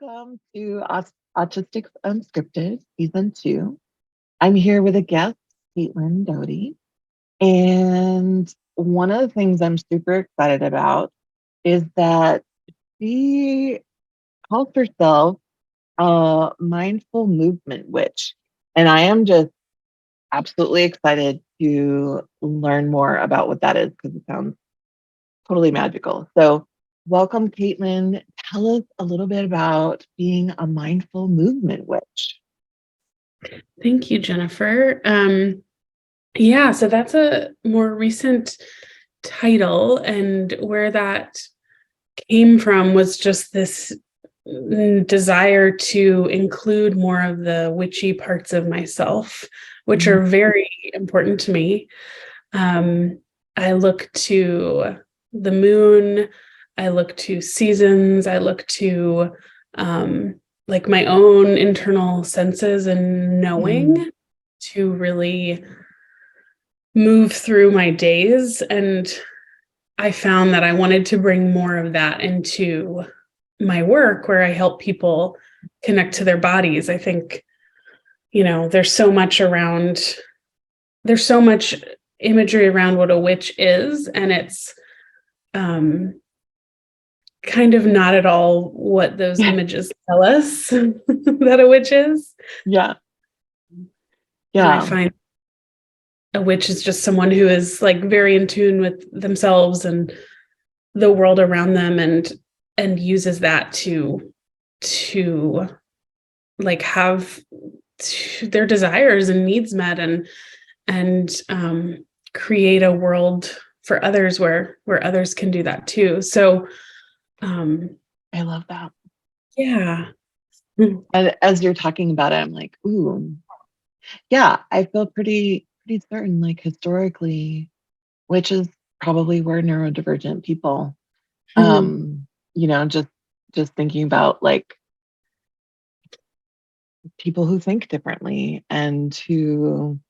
welcome to Autistics Unscripted, Season 2. I'm here with a guest, Caitlin Doherty. And one of the things I'm super excited about is that she calls herself a mindful movement witch. And I am just absolutely excited to learn more about what that is because it sounds totally magical. So, welcome, Caitlin. Tell us a little bit about being a mindful movement witch. Thank you, Jennifer. Yeah, so that's a more recent title, and where that came from was just this desire to include more of the witchy parts of myself, which are very important to me. I look to the moon, I look to seasons, I look to like my own internal senses and knowing to really move through my days. And I found that I wanted to bring more of that into my work where I help people connect to their bodies. I think, there's so much imagery around what a witch is, and it's kind of not at all what those images tell us that a witch is. Yeah. And I find a witch is just someone who is like very in tune with themselves and the world around them and uses that to like have their desires and needs met and create a world for others where others can do that too. So I love that. Yeah. And as you're talking about it, I'm like, ooh, yeah, I feel pretty certain, like historically, which is probably were neurodivergent people. Just thinking about like people who think differently and who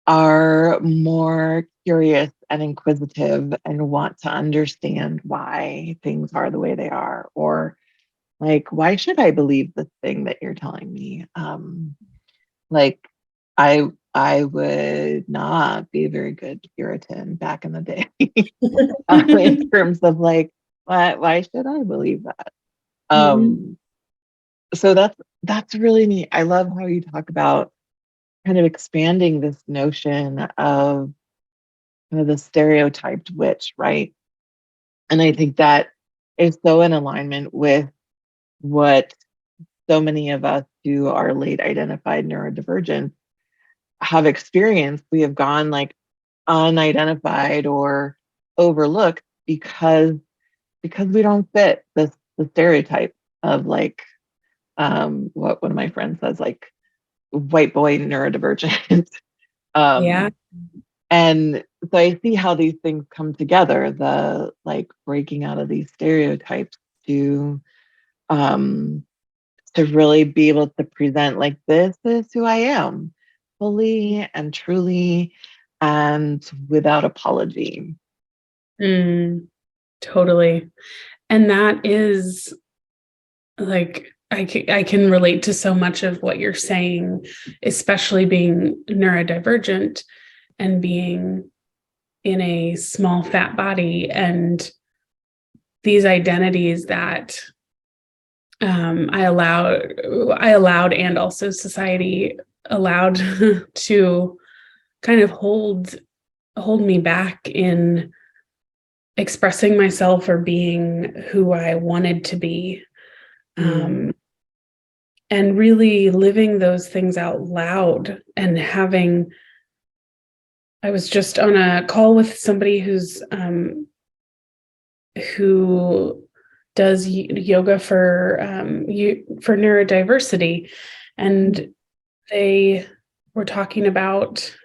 are more curious and inquisitive and want to understand why things are the way they are, or like, why should I believe this thing that you're telling me? Like I would not be a very good Puritan back in the day in terms of like, why should I believe that? So that's really neat. I love how you talk about kind of expanding this notion of kind of the stereotyped witch, right? And I think that is so in alignment with what so many of us who are late identified neurodivergent have experienced. We have gone like unidentified or overlooked because we don't fit the stereotype of like what one of my friends says, like white boy neurodivergent. Yeah. And so I see how these things come together, the like breaking out of these stereotypes to really be able to present like, this is who I am, fully and truly and without apology. Totally. And that is like, I can relate to so much of what you're saying, especially being neurodivergent and being in a small fat body, and these identities that I allowed and also society allowed to kind of hold me back in expressing myself or being who I wanted to be. And really living those things out loud and I was just on a call with somebody who does yoga for neurodiversity, and they were talking about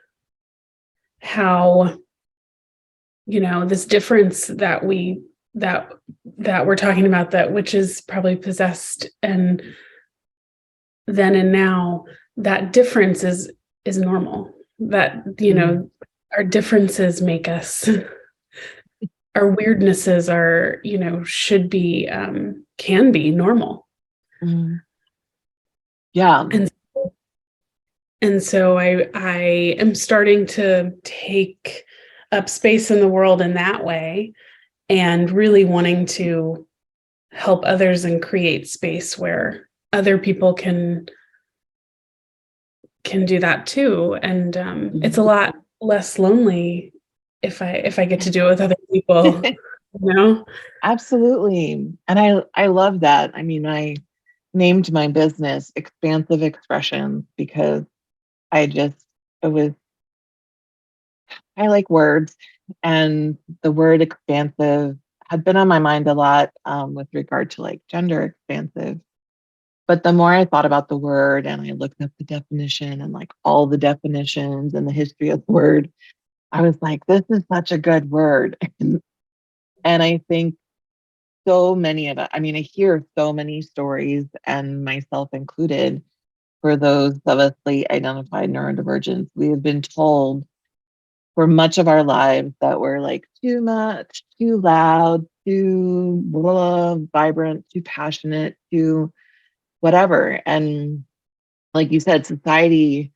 how, this difference that we're talking about, that which is probably possessed, and then and now, that difference is normal, that our differences make us our weirdnesses are, should be, can be normal. Mm. Yeah. And so I am starting to take up space in the world in that way, and really wanting to help others and create space where other people can do that too. And it's a lot less lonely if I get to do it with other people, you know? Absolutely. And I love that. I mean, I named my business Expansive Expressions because I just, it was, I like words, and the word expansive had been on my mind a lot with regard to like gender expansive. But the more I thought about the word and I looked up the definition and like all the definitions and the history of the word, I was like, this is such a good word. And I think so many of it, I mean, I hear so many stories, and myself included, for those of us late identified neurodivergents, we have been told for much of our lives that we're like too much, too loud, too blah, vibrant, too passionate, too whatever. And like you said, society,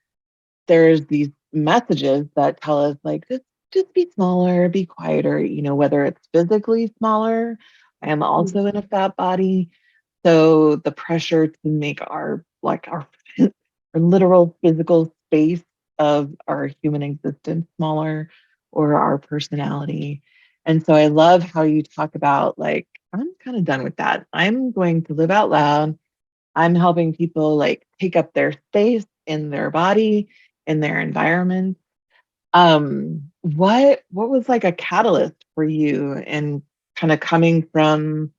there's these messages that tell us like just be smaller, be quieter, whether it's physically smaller. I am also in a fat body. So the pressure to make our our literal physical space of our human existence smaller, or our personality. And so I love how you talk about like, I'm kind of done with that. I'm going to live out loud. I'm helping people like take up their space in their body, in their environment. What was like a catalyst for you in kind of coming from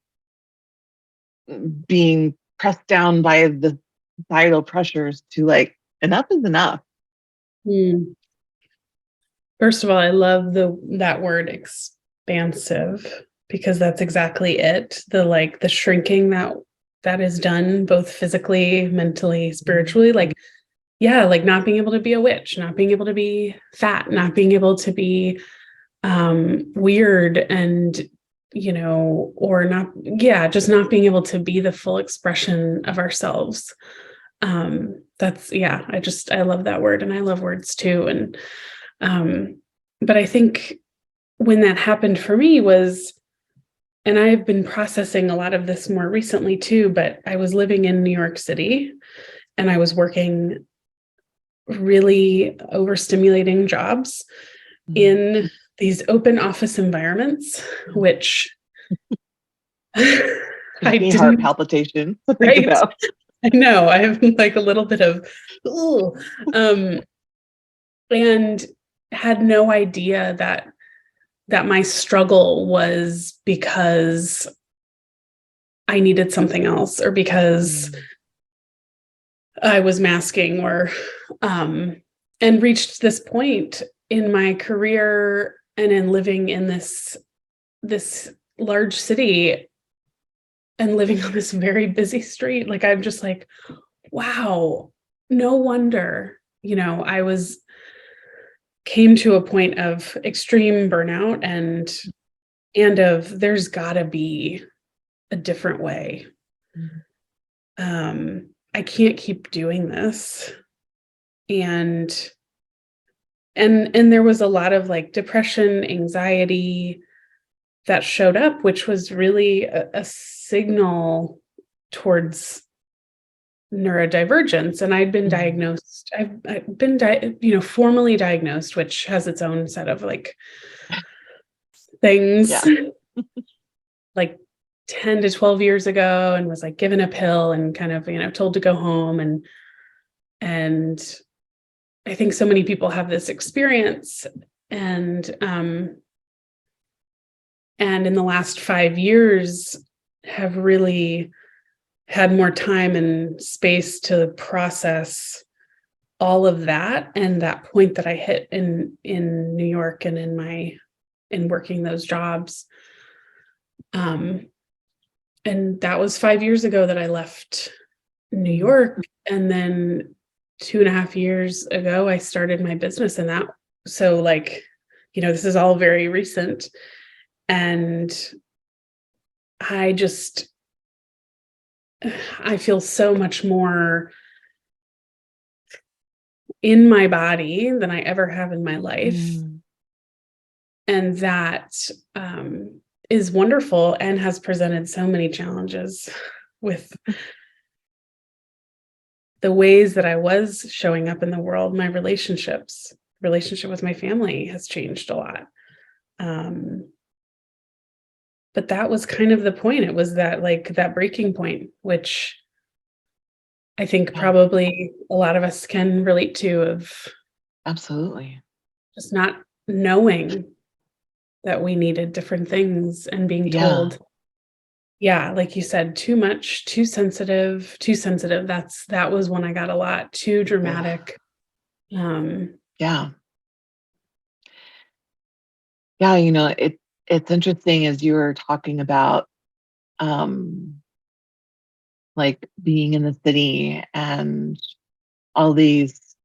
being pressed down by the societal pressures to like, enough is enough? Mm. First of all, I love that word expansive, because that's exactly it. The shrinking that is done both physically, mentally, spiritually, like, yeah, like not being able to be a witch, not being able to be fat, not being able to be weird, and or not, yeah, just not being able to be the full expression of ourselves. That's, yeah, I love that word, and I love words too. And but I think when that happened for me was, and I've been processing a lot of this more recently too, but I was living in New York City, and I was working really overstimulating jobs in these open office environments, which Gives I me heart didn't, palpitations to think right? about. I know I have like a little bit of, ooh, um, and had no idea that my struggle was because I needed something else, or because I was masking, or and reached this point in my career and in living in this large city and living on this very busy street. Like, I'm just like, wow, no wonder, I came to a point of extreme burnout, and of there's gotta be a different way. I can't keep doing this. And and there was a lot of like depression, anxiety that showed up, which was really a signal towards neurodivergence. And I'd been diagnosed, I've been formally diagnosed, which has its own set of like things, Yeah. like 10 to 12 years ago, and was like given a pill and kind of, told to go home. And I think so many people have this experience. And in the last 5 years have really had more time and space to process all of that, and that point that I hit in New York, and in working those jobs. And that was 5 years ago that I left New York. And then 2.5 years ago, I started my business. And that, so like, this is all very recent. And I feel so much more in my body than I ever have in my life. Mm. And that is wonderful and has presented so many challenges with the ways that I was showing up in the world. My relationship with my family has changed a lot. But that was kind of the point. It was that, like, that breaking point, which I think Yeah, probably a lot of us can relate to, of absolutely. just not knowing that we needed different things and being Yeah, told, yeah, like you said, too much, too sensitive, too sensitive. That was one I got a lot, too ugh, dramatic. Um, yeah, yeah. It's interesting as you were talking about, um, like being in the city and all these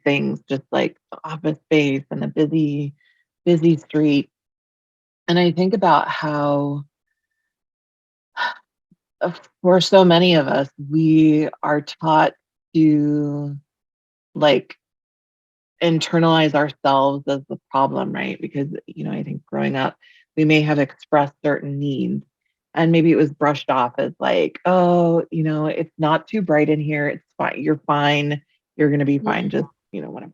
things, just like the office space and a busy street. And I think about how, for so many of us, we are taught to like internalize ourselves as the problem, right? Because, I think growing up, we may have expressed certain needs and maybe it was brushed off as like, oh, it's not too bright in here. It's fine. You're fine. You're going to be fine. Just, whatever.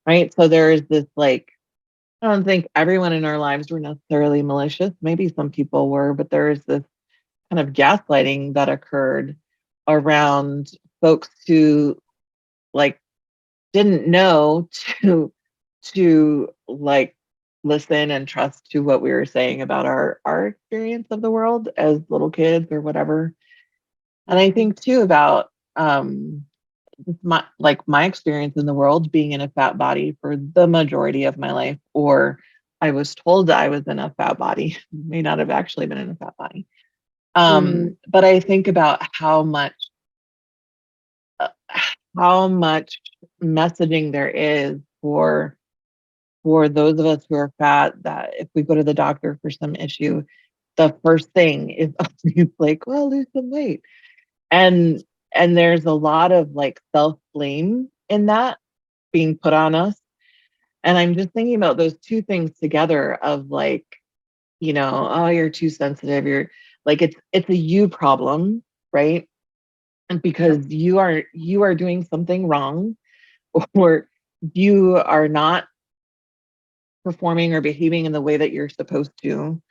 Right. So there is this like, I don't think everyone in our lives were necessarily malicious. Maybe some people were, but there is this kind of gaslighting that occurred around folks who like didn't know to like listen and trust to what we were saying about our experience of the world as little kids or whatever. And I mhm, think too about my experience in the world being in a fat body for the majority of my life, or I was told that I was in a fat body, may not have actually been in a fat body. mhm, But I think about uh, how much messaging there is for those of us who are fat, that if we go to the doctor for some issue, the first thing is always like, well, lose some weight. And and there's a lot of like self-blame in that being put on us. And I'm just thinking about those two things together of like, oh, you're too sensitive. You're like it's a you problem, right? And yep, because you are doing something wrong, or you are not performing or behaving in the way that you're supposed to.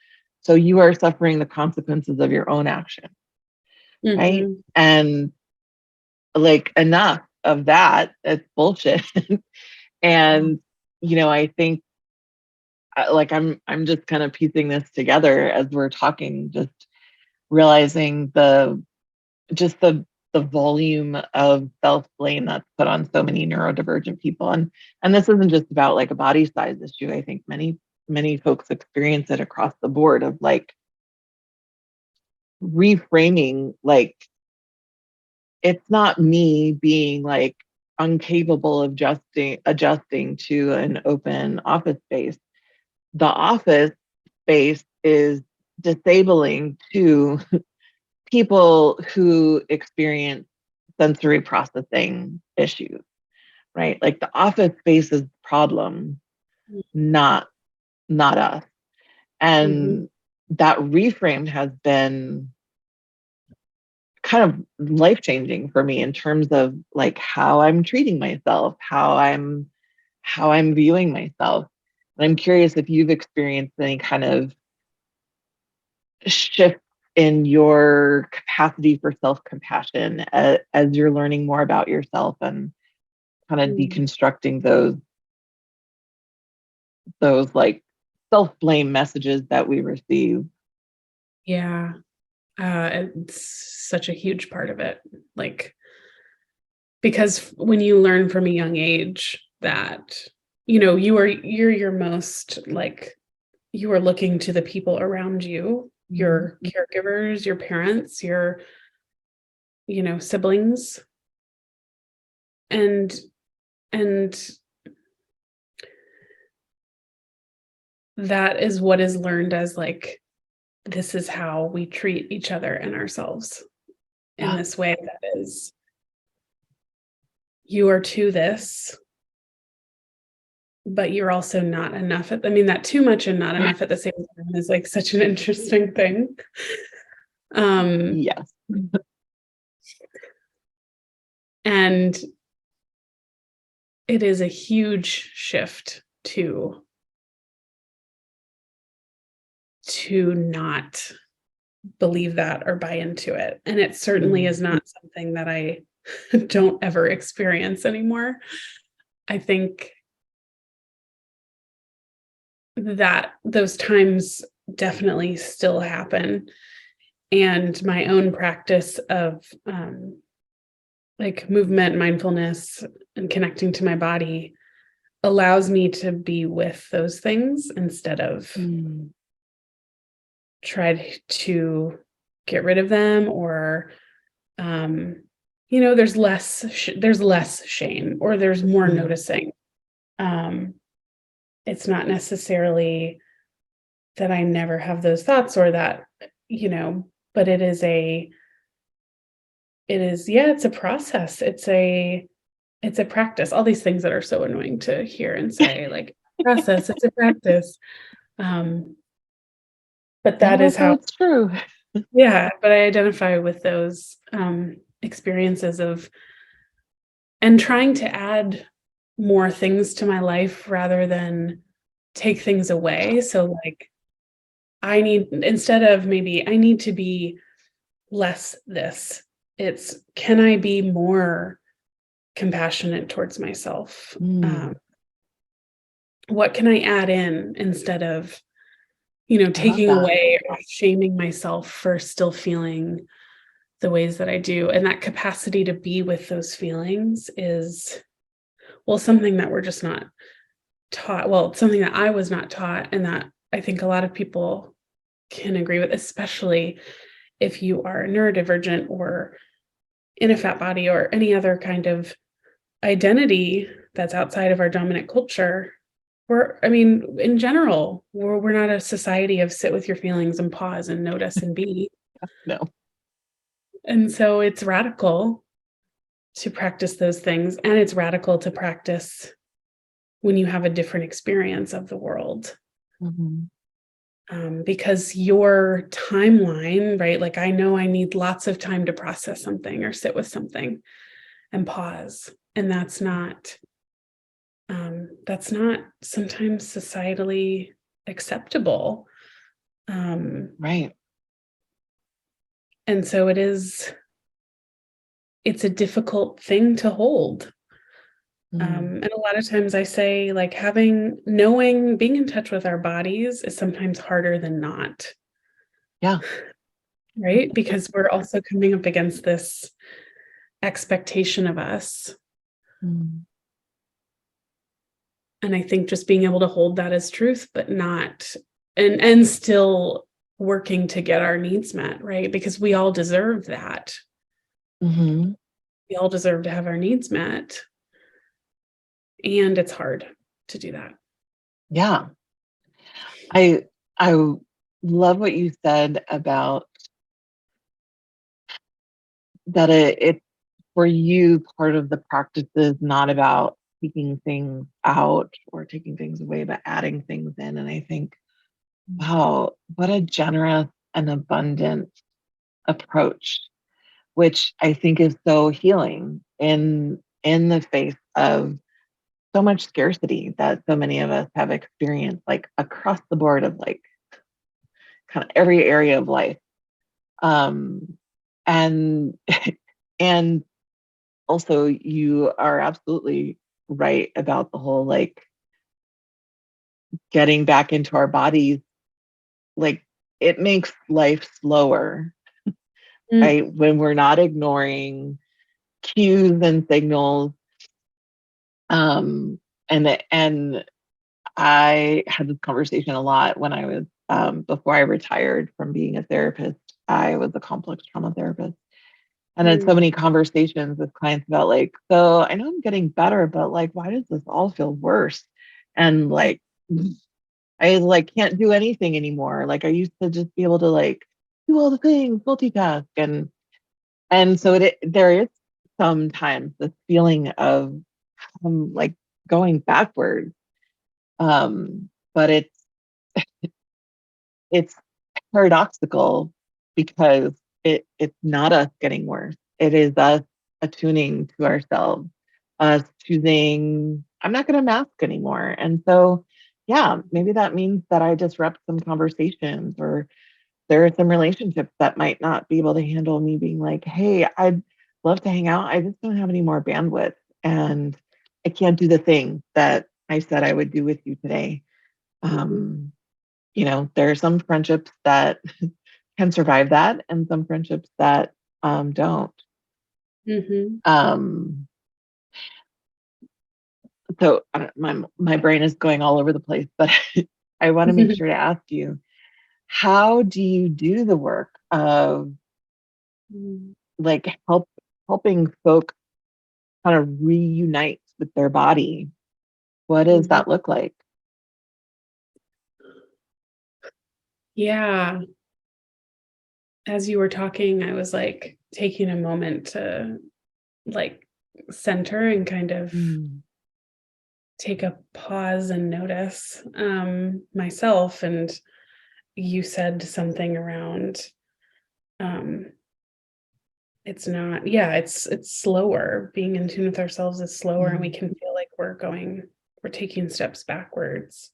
So you are suffering the consequences of your own action, right? mhm, And like enough of that, it's bullshit. yeah, And I think like I'm just kind of piecing this together as we're talking, just realizing just the volume of self-blame that's put on so many neurodivergent people. And this isn't just about like a body size issue. I think many folks experience it across the board of like reframing, like it's not me being like incapable of adjusting to an open office space. The office space is disabling to people who experience sensory processing issues, right? Like the office space is the problem, not us. mhm, And that reframe has been kind of life changing for me in terms of like how I'm treating myself, how I'm viewing myself. And I'm curious if you've experienced any kind of shift in your capacity for self-compassion as you're learning more about yourself and kind of mhm. deconstructing those like self-blame messages that we receive. Yeah, it's such a huge part of it. Like, because when you learn from a young age that, you're your most, like, you are looking to the people around you, Mhm. your caregivers, your parents, your, siblings, and and that is what is learned as like, this is how we treat each other and ourselves in Yeah. this way that is, you are to this, but you're also not enough. I mean, that too much and not enough at the same time is like such an interesting thing. Yes. And it is a huge shift to not believe that or buy into it. And it certainly is not something that I don't ever experience anymore. I think that those times definitely still happen. And my own practice of like movement, mindfulness, and connecting to my body allows me to be with those things instead of try to get rid of them, or there's less shame, or there's more noticing. It's not necessarily that I never have those thoughts, or that, but it's a process. It's a practice. All these things that are so annoying to hear and say, like, process, it's a practice. But that is how it's true. Yeah, but I identify with those experiences of, and trying to add more things to my life rather than take things away. So like, instead of maybe I need to be less this, it's, can I be more compassionate towards myself? What can I add in instead of, taking away or shaming myself for still feeling the ways that I do? And that capacity to be with those feelings is, something that we're just not taught. Well, something that I was not taught, and that I think a lot of people can agree with, especially if you are neurodivergent or in a fat body or any other kind of identity that's outside of our dominant culture. In general, we're not a society of sit with your feelings and pause and notice and be. No. And so it's radical to practice those things. And it's radical to practice when you have a different experience of the world. Because your timeline, right? Like, I know I need lots of time to process something or sit with something and pause. And that's not sometimes societally acceptable. Right. And so it's a difficult thing to hold. And a lot of times I say, like, being in touch with our bodies is sometimes harder than not. Yeah. Right? Because we're also coming up against this expectation of us. And I think just being able to hold that as truth, but not, and still working to get our needs met, right? Because we all deserve that. We all deserve to have our needs met. And it's hard to do that. Yeah. I love what you said about that it for you, part of the practice is not about taking things out or taking things away, but adding things in. And I think, wow, what a generous and abundant approach, which I think is so healing in the face of so much scarcity that so many of us have experienced, like across the board of like kind of every area of life. And and also you are absolutely right about the whole like getting back into our bodies, like it makes life slower, right? When we're not ignoring cues and signals. And I had this conversation a lot when I was before I retired from being a therapist. I was a complex trauma therapist. And had so many conversations with clients about like, so I know I'm getting better, but like, why does this all feel worse? And like, I like can't do anything anymore. Like I used to just be able to like do all the things, multitask, and so there is sometimes the feeling of like going backwards. But it's paradoxical because it's not us getting worse. It is us attuning to ourselves, us choosing, I'm not going to mask anymore. And so, yeah, maybe that means that I disrupt some conversations, or there are some relationships that might not be able to handle me being like, hey, I'd love to hang out. I just don't have any more bandwidth. And I can't do the thing that I said I would do with you today. Um, there are some friendships that can survive that and some friendships that don't. Mm-hmm. Um, so I don't, my brain is going all over the place, but I want to make sure to ask you, how do you do the work of like helping folks kind of reunite with their body? What does Mhm. that look like? Yeah. As you were talking, I was like taking a moment to like center and kind of Mm, take a pause and notice myself. And you said something around um it's not, yeah, it's slower. Being in tune with ourselves is slower, and we mm, can feel like we're taking steps backwards.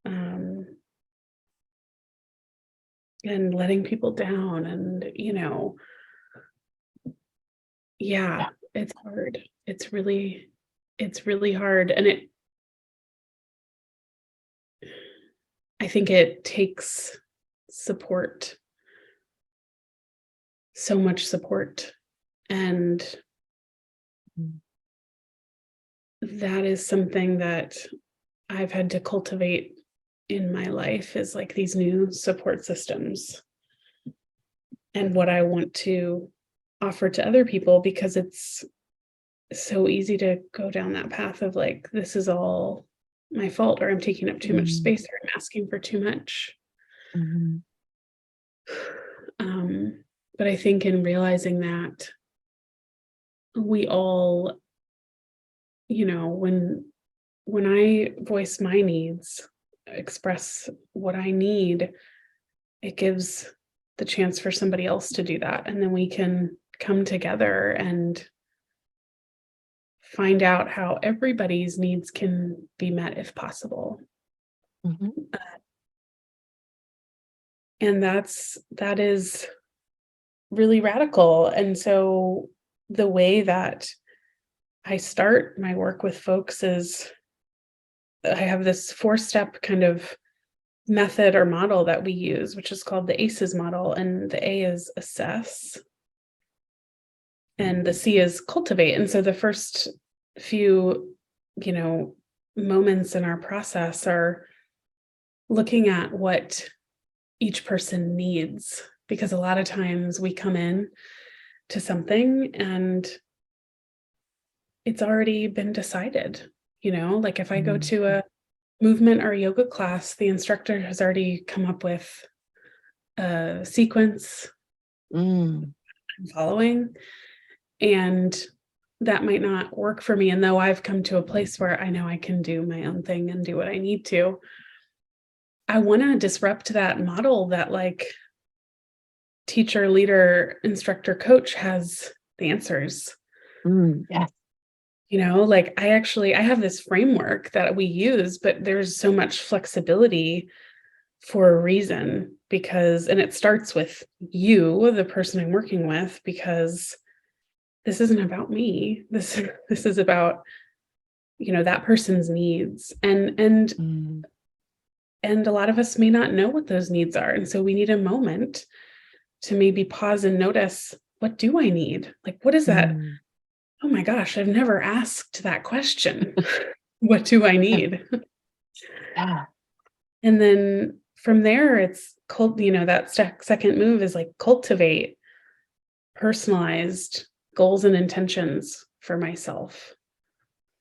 Um and letting people down, and yeah, yeah. it's hard. It's really hard, and I think it takes support, so much support, and Mm, that is something that I've had to cultivate in my life, is like these new support systems and what I want to offer to other people, because it's so easy to go down that path of like, this is all my fault, or I'm taking up too much mm, space, or I'm asking for too much. mhm, Um, but I think in realizing that we all, when I voice my needs, express what I need, it gives the chance for somebody else to do that. And then we can come together and find out how everybody's needs can be met if possible. mhm, And that is really radical. And so the way that I start my work with folks is I have this 4-step kind of method or model that we use, which is called the ACEs model. And the A is assess, and the C is cultivate. And so the first few, you know, moments in our process are looking at what each person needs, because a lot of times we come in to something and it's already been decided. Like if I go mm, to a movement or yoga class, the instructor has already come up with a sequence mm, I'm following, and that might not work for me. And though I've come to a place where I know I can do my own thing and do what I need to, I want to disrupt that model that like teacher, leader, instructor, coach has the answers. yes. Like I have this framework that we use, but there's so much flexibility for a reason, and it starts with you, the person I'm working with, because this isn't about me. This is about, that person's needs. Mm, And a lot of us may not know what those needs are. And so we need a moment to maybe pause and notice, what do I need? Like, what is that? mm, Oh my gosh, I've never asked that question. What do I yeah, need? yeah. And then from there, it's that second move is like cultivate personalized goals and intentions for myself.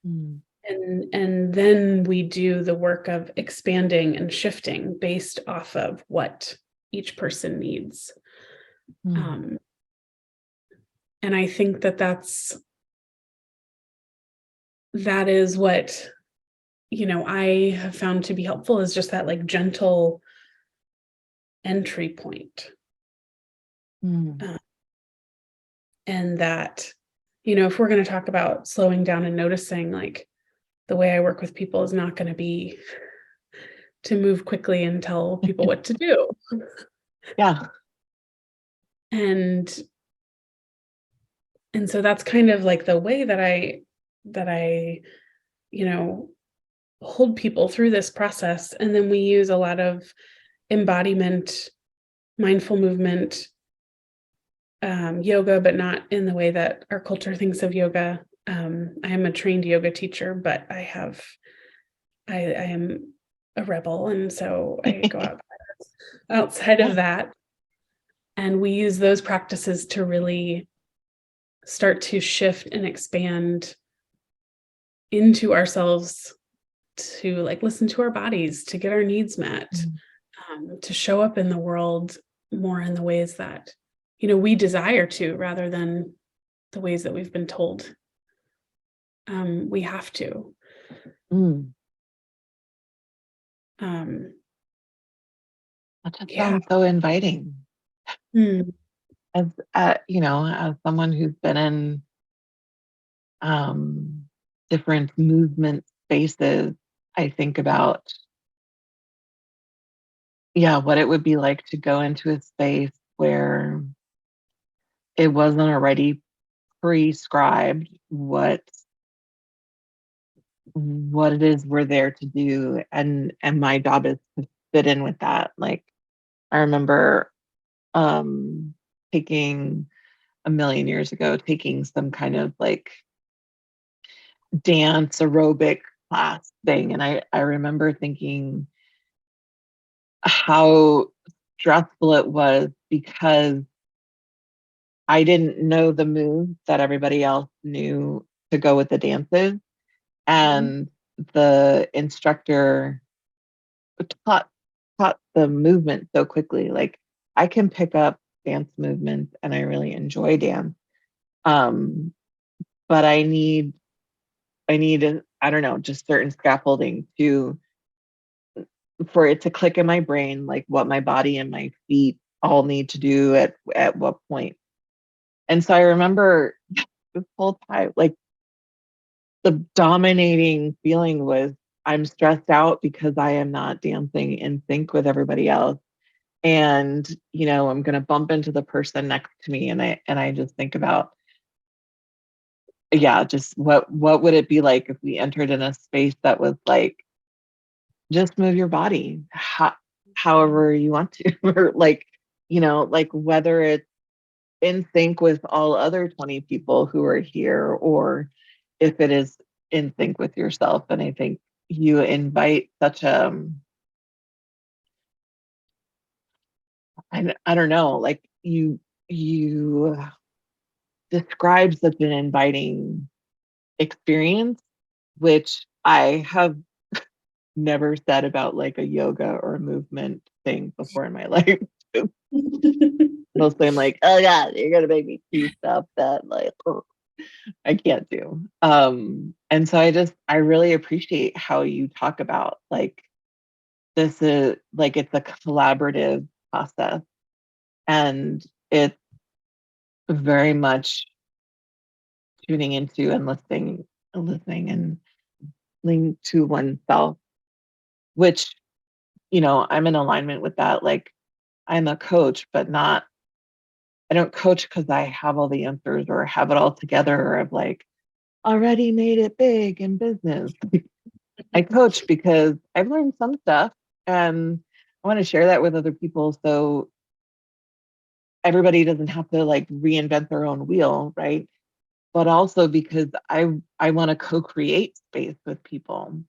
Mm, And then we do the work of expanding and shifting based off of what each person needs. Mm. And I think that is what, I have found to be helpful, is just that like gentle entry point. Mm. Uh, and that, if we're going to talk about slowing down and noticing, like the way I work with people is not going to be to move quickly and tell people what to do. Yeah. And so that's kind of like the way that I hold people through this process. And then we use a lot of embodiment, mindful movement, yoga, but not in the way that our culture thinks of yoga. I am a trained yoga teacher, but I am a rebel, and so I go outside Yeah. of that. And we use those practices to really start to shift and expand into ourselves, to like listen to our bodies, to get our needs met, Mm. to show up in the world more in the ways that we desire to, rather than the ways that we've been told we have to. Mm. um That just yeah. sounds so inviting. Mm. As as someone who's been in um, different movement spaces, I think about, yeah, what it would be like to go into a space where it wasn't already prescribed what it is we're there to do, and my job is to fit in with that. Like, I remember um taking a million years ago, taking some kind of like dance aerobic class thing, and I remember thinking how stressful it was because I didn't know the moves that everybody else knew to go with the dances. And the instructor taught taught the movement so quickly. Like, I can pick up dance movements and I really enjoy dance. Um, but I need I don't know, just certain scaffolding to for it to click in my brain, like what my body and my feet all need to do at what point. And so I remember this whole time, like the dominating feeling was I'm stressed out because I am not dancing in sync with everybody else. And, I'm gonna bump into the person next to me, and I just think about, yeah, just what would it be like if we entered in a space that was like, just move your body however you want to, or like, like whether it's in sync with all other 20 people who are here, or if it is in sync with yourself. And I think you invite such I don't know, like you describe such an inviting experience, which I have never said about like a yoga or a movement thing before in my life. Mostly I'm like, oh God, you're gonna make me do stuff that like I can't do. And so I really appreciate how you talk about like this is like it's a collaborative process, and it's very much tuning into and listening and listening to oneself, which, I'm in alignment with that. Like, I'm a coach, but not I don't coach because I have all the answers or have it all together, or I've like already made it big in business. I coach because I've learned some stuff and I want to share that with other people, so everybody doesn't have to like reinvent their own wheel, right? But also because I want to co-create space with people.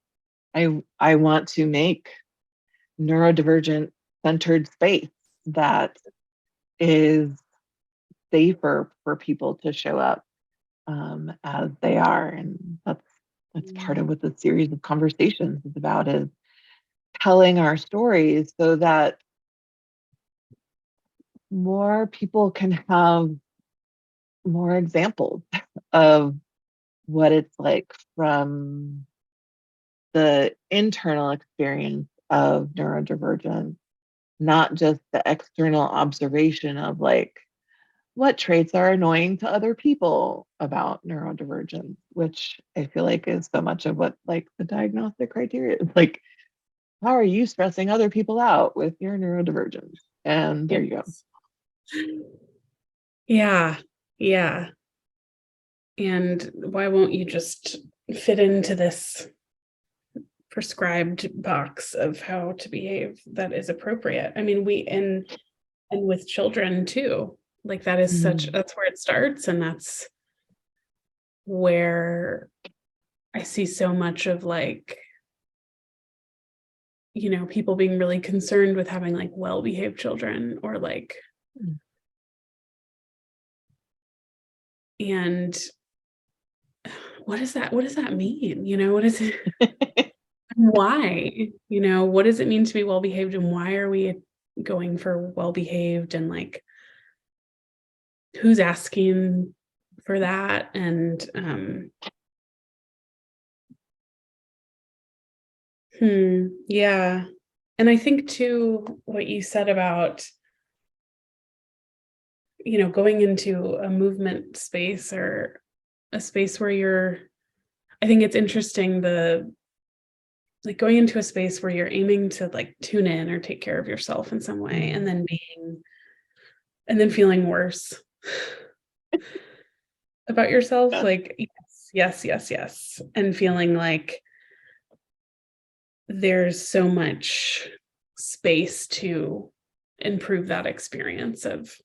I want to make neurodivergent centered space that is safer for people to show up as they are, and It's part of what the series of conversations is about, is telling our stories so that more people can have more examples of what it's like from the internal experience of neurodivergence, not just the external observation of like what traits are annoying to other people about neurodivergence, which I feel like is so much of what like the diagnostic criteria is like, how are you stressing other people out with your neurodivergence? And there you go. Yes. Yeah. Yeah. And why won't you just fit into this prescribed box of how to behave that is appropriate? I mean, and with children too, like that's where it starts. And that's where I see so much of like, people being really concerned with having like well-behaved children or like, and what does that mean? What is it? Why? What does it mean to be well-behaved, and why are we going for well-behaved, and like who's asking for that? And yeah. And I think too, what you said about, going into a movement space or a space where I think it's interesting, like going into a space where you're aiming to like tune in or take care of yourself in some way, and then feeling worse about yourself, like yes, and feeling like there's so much space to improve that experience of,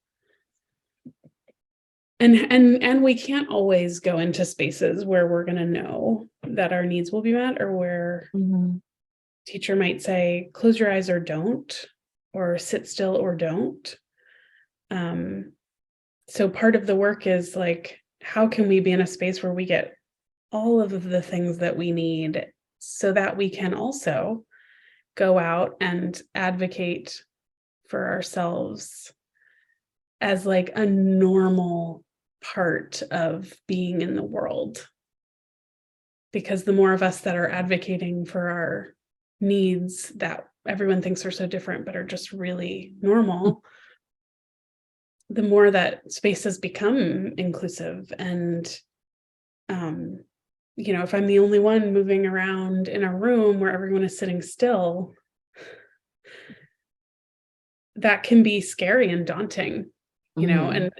and we can't always go into spaces where we're going to know that our needs will be met, or where teacher might say close your eyes or don't, or sit still or don't. So part of the work is like, how can we be in a space where we get all of the things that we need, so that we can also go out and advocate for ourselves as like a normal part of being in the world. Because the more of us that are advocating for our needs that everyone thinks are so different but are just really normal, the more that spaces become inclusive. And if I'm the only one moving around in a room where everyone is sitting still, that can be scary and daunting, and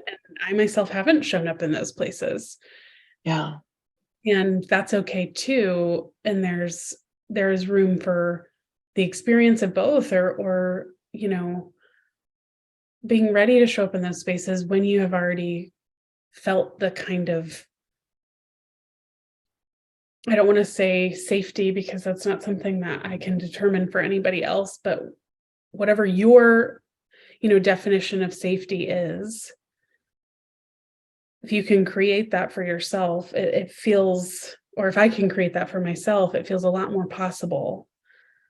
I myself haven't shown up in those places. Yeah. And that's okay too. And there's room for the experience of both, or being ready to show up in those spaces when you have already felt the kind of, I don't want to say safety, because that's not something that I can determine for anybody else, but whatever your, definition of safety is, if you can create that for yourself, it feels, or if I can create that for myself, it feels a lot more possible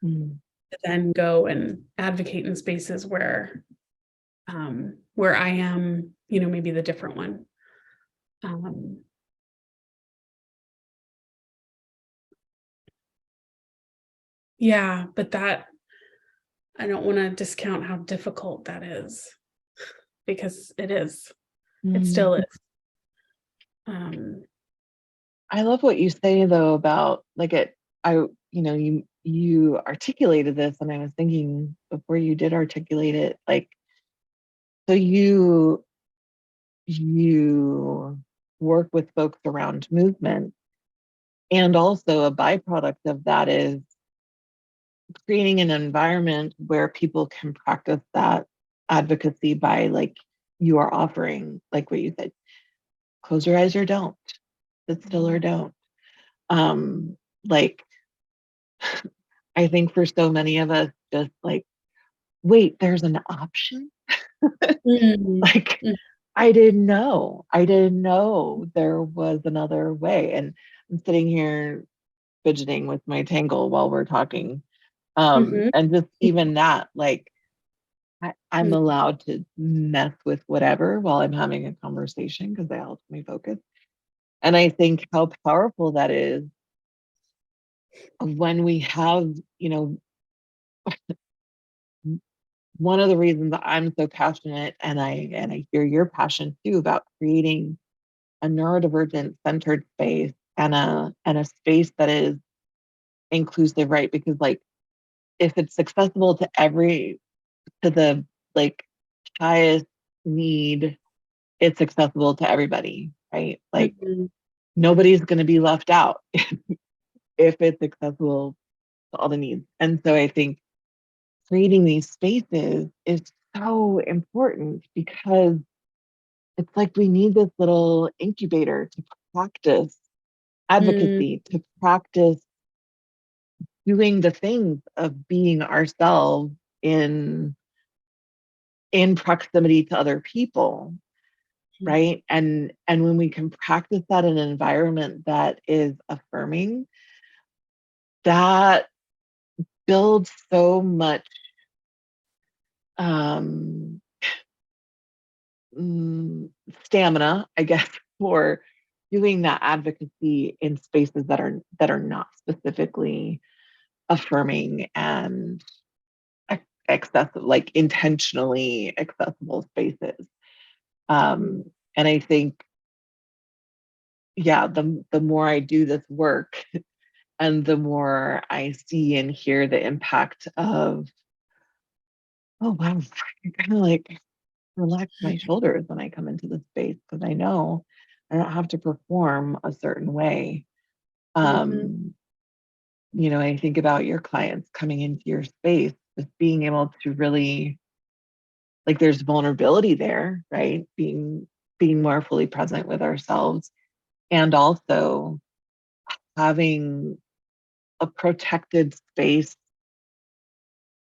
to then go and advocate in spaces where I am, maybe the different one. Yeah, but that, I don't want to discount how difficult that is, because it is. It still is. I love what you say though about like you articulated this, and I was thinking before you did articulate it, like, so you work with folks around movement, and also a byproduct of that is creating an environment where people can practice that advocacy by, like, you are offering, like what you said, close your eyes or don't, sit still or don't. Like, I think for so many of us, just like, wait, there's an option. Like, I didn't know there was another way. And I'm sitting here fidgeting with my tangle while we're talking. Mhm. And just even that, like, I'm Mm, allowed to mess with whatever while I'm having a conversation because that helps me focus. And I think how powerful that is when we have, you know, one of the reasons that I'm so passionate, and I hear your passion too, about creating a neurodivergent centered space and a space that is inclusive, right? Because like if it's accessible to to the like highest need, it's accessible to everybody, right? Like mhm, nobody's going to be left out if it's accessible to all the needs. And so I think creating these spaces is so important because it's like we need this little incubator to practice mm, advocacy, to practice doing the things of being ourselves in in proximity to other people, right? And when we can practice that in an environment that is affirming, that builds so much um stamina, I guess, for doing that advocacy in spaces that are not specifically affirming and accessible, like intentionally accessible spaces. mm, Um, and I think, yeah, the more I do this work and the more I see and hear the impact of, oh wow, I kind of like relax my shoulders when I come into the space because I know I don't have to perform a certain way. mhm, Um, you know, I think about your clients coming into your space, just being able to really, like, there's vulnerability there, right? Being more fully present with ourselves and also having a protected space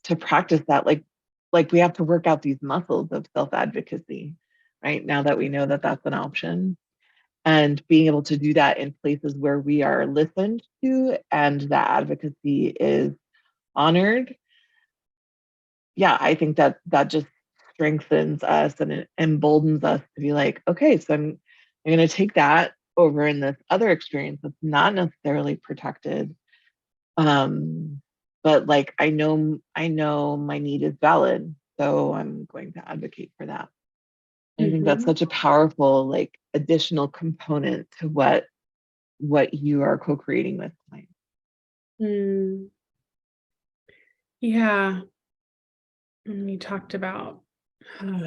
to practice that. Like we have to work out these muscles of self-advocacy, right? Now that we know that that's an option, and being able to do that in places where we are listened to and that advocacy is honored. Yeah, I think that that just strengthens us and it emboldens us to be like, okay, so I'm going to take that over in this other experience that's not necessarily protected. Um, but like I know my need is valid, so I'm going to advocate for that. I think that's mhm, such a powerful like additional component to what you are co-creating with clients. mm. Yeah, and you talked about,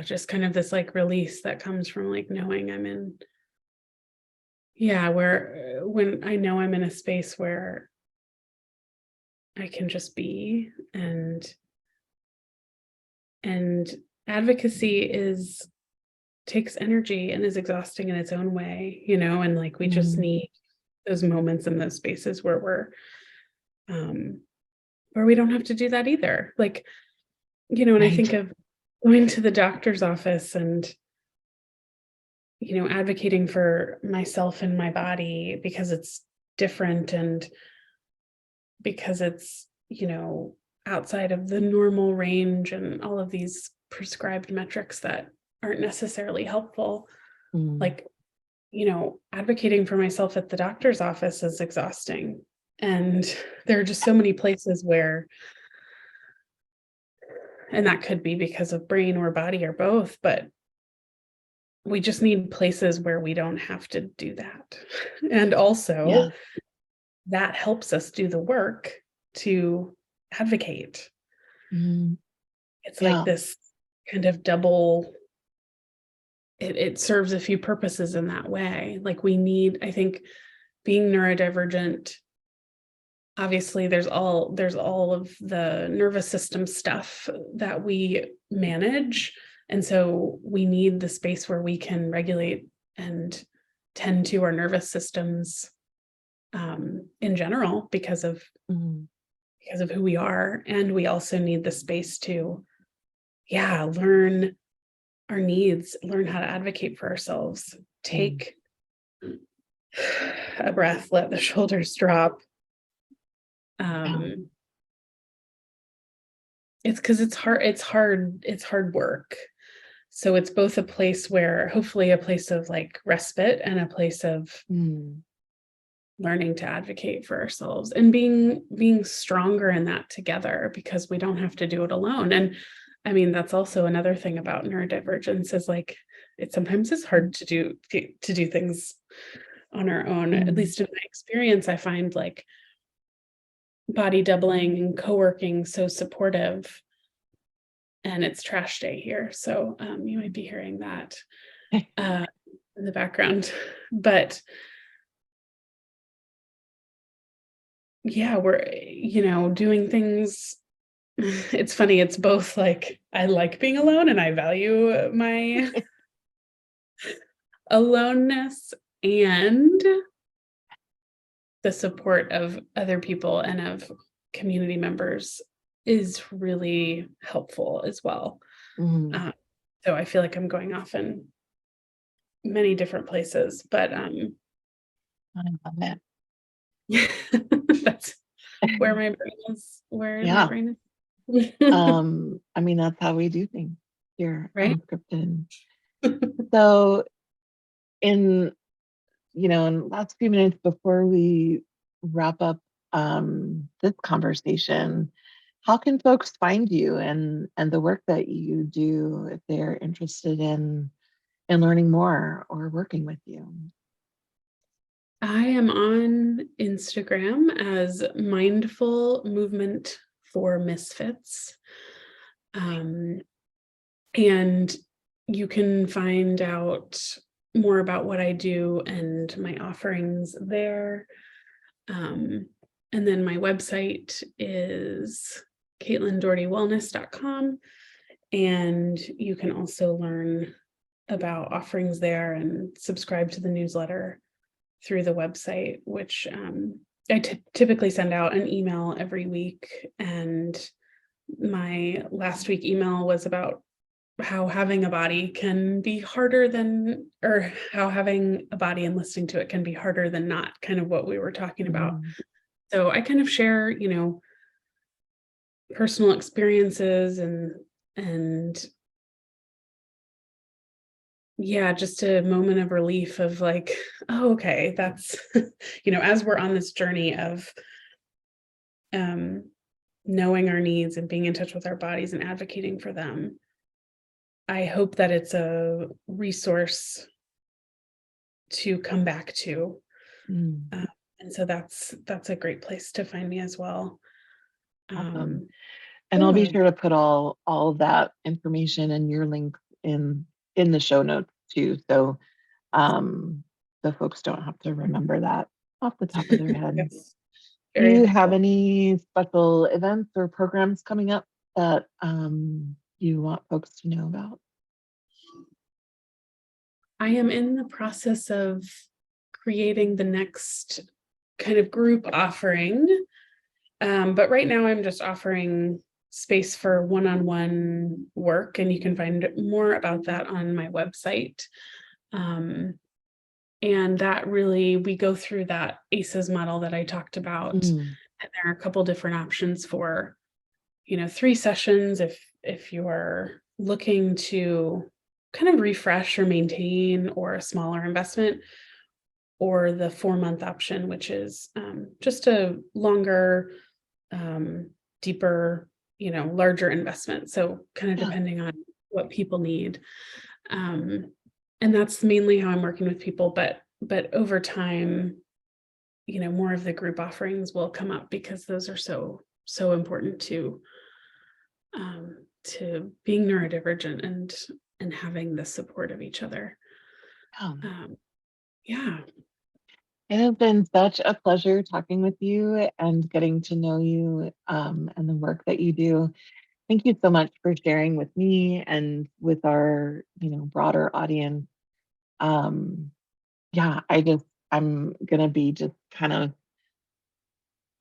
just kind of this, like, release that comes from, like, knowing I'm in, yeah, where, when I know I'm in a space where I can just be, and advocacy is takes energy and is exhausting in its own way, and, like, we just Mm, need those moments in those spaces um where we don't have to do that either. Like, when I think right. of going to the doctor's office and, advocating for myself and my body because it's different and because it's, outside of the normal range and all of these prescribed metrics that aren't necessarily helpful. Mm, Like, advocating for myself at the doctor's office is exhausting. And there are just so many places where, and that could be because of brain or body or both, but we just need places where we don't have to do that. And also, yes. that helps us do the work to advocate. Mm, It's like yeah. this kind of double, it serves a few purposes in that way. Like, we need, I think, being neurodivergent, obviously there's all of the nervous system stuff that we manage, and so we need the space where we can regulate and tend to our nervous systems, in general, Mm, because of who we are. And we also need the space to, yeah, learn our needs, learn how to advocate for ourselves, mm, take a breath, let the shoulders drop, It's because it's hard work. So it's both a place where, hopefully a place of like respite and a place of learning to advocate for ourselves and being stronger in that together, because we don't have to do it alone. And I mean, that's also another thing about neurodivergence, is like it sometimes is hard to do things on our own. At least in my experience, I find like body doubling and co-working so supportive. And it's trash day here, so you might be hearing that in the background. But yeah, we're doing things. It's funny, it's both like I like being alone and I value my aloneness, and the support of other people and of community members is really helpful as well. So I feel like I'm going off in many different places, but I love it. that's where my brain is. Where my Yeah. brain is. I mean, that's how we do things here, Right? unscripted. So in the last few minutes before we wrap up this conversation, how can folks find you and the work that you do if they're interested in learning more or working with you? I am on Instagram as Mindful Movement for Misfits. And you can find out more about what I do and my offerings there. And then my website is CaitlinDohertyWellness.com. And you can also learn about offerings there and subscribe to the newsletter through the website, which I typically send out an email every week. And my last week email was about how having a body can be harder than, or how having a body and listening to it can be harder than not, kind of what we were talking about. So I kind of share, personal experiences and yeah, just a moment of relief of like, oh, okay, that's, as we're on this journey of knowing our needs and being in touch with our bodies and advocating for them, I hope that it's a resource to come back to. And so that's a great place to find me as well. Awesome. And I'll be sure to put all of that information and your links in the show notes too, so the folks don't have to remember that off the top of their head. Yes. Do you have any special events or programs coming up that you want folks to know about? I am in the process of creating the next kind of group offering. But right now I'm just offering space for one-on-one work, and you can find more about that on my website. And that really, we go through that ACEs model that I talked about. And there are a couple different options for, 3 sessions if you're looking to kind of refresh or maintain, or a smaller investment, or the 4-month option, which is just a longer, deeper, larger investment. So kind of depending on what people need. And that's mainly how I'm working with people, but over time, more of the group offerings will come up, because those are so important to being neurodivergent and having the support of each other. Yeah. It has been such a pleasure talking with you and getting to know you and the work that you do. Thank you so much for sharing with me and with our, broader audience. Yeah, I'm gonna be just kind of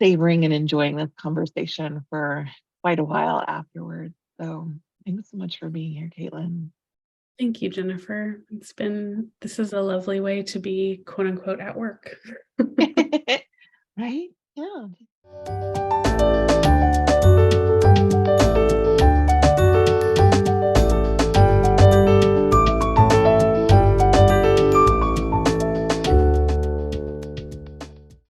savoring and enjoying this conversation for quite a while afterwards. So thanks so much for being here, Caitlin. Thank you, Jennifer. This is a lovely way to be, quote unquote, at work. Right?